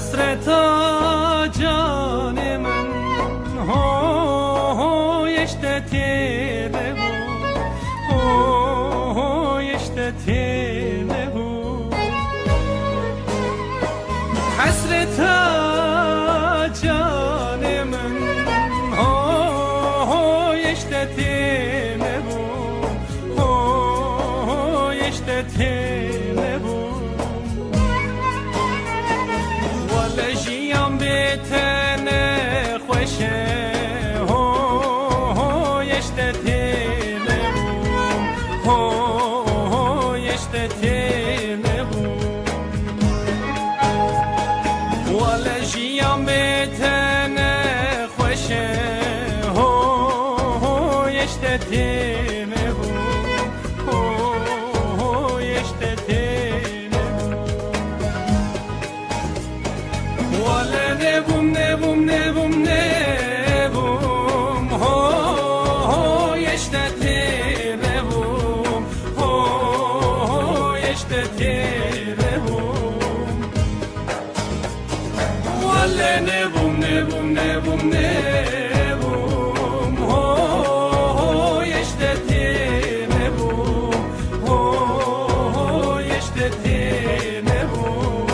حسرتا جان من işte tebe bu işte tebe bu hasreta canımın işte tebe bu işte tebe bu ولا جيام بتنا خوشه ولا جيام بتنا خوشه يشتتينه يشتتينه ولا نبوم نبوم نبوم نبوم يشتتينه يشتتينه ولا نبوم نبوم نبوم نبوم يشتتي نبوم يشتتي نبوم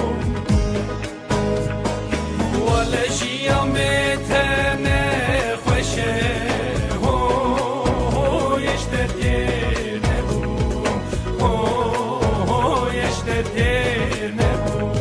ولا جيام بتنا خوشه يشتتي نبوم يشتتي نبوم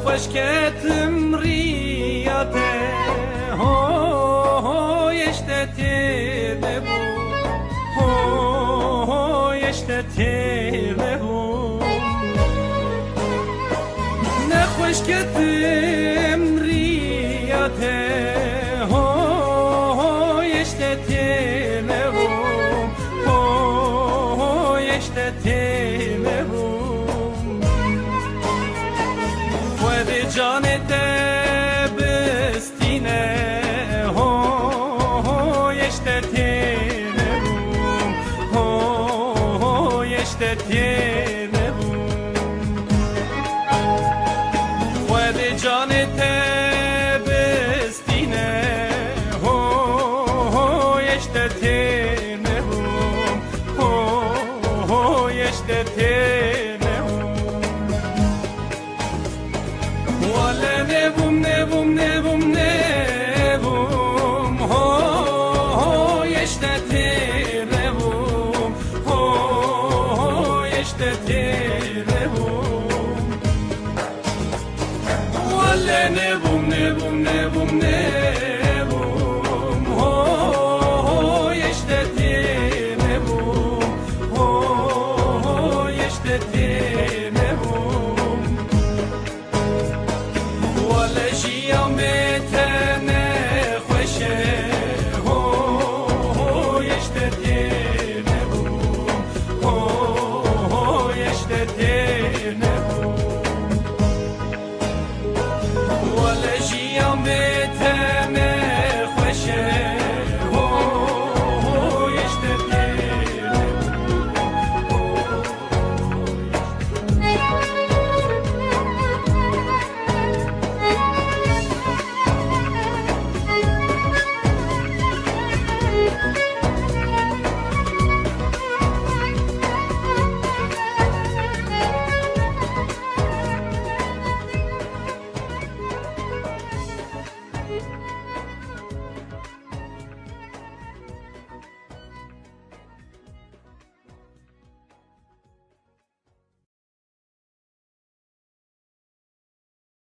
خوشکتم ریاته یشتتی ببو یشتتی ببو نخوشکتم ریاته یشتتی ببو یشتتی ببو جان دبستینه یشتتینه یشتتینه خود جان دبستینه یشتتینه یشتتینه ولا نبوم نبوم نبوم نبوم يشتتي نبوم يشتتي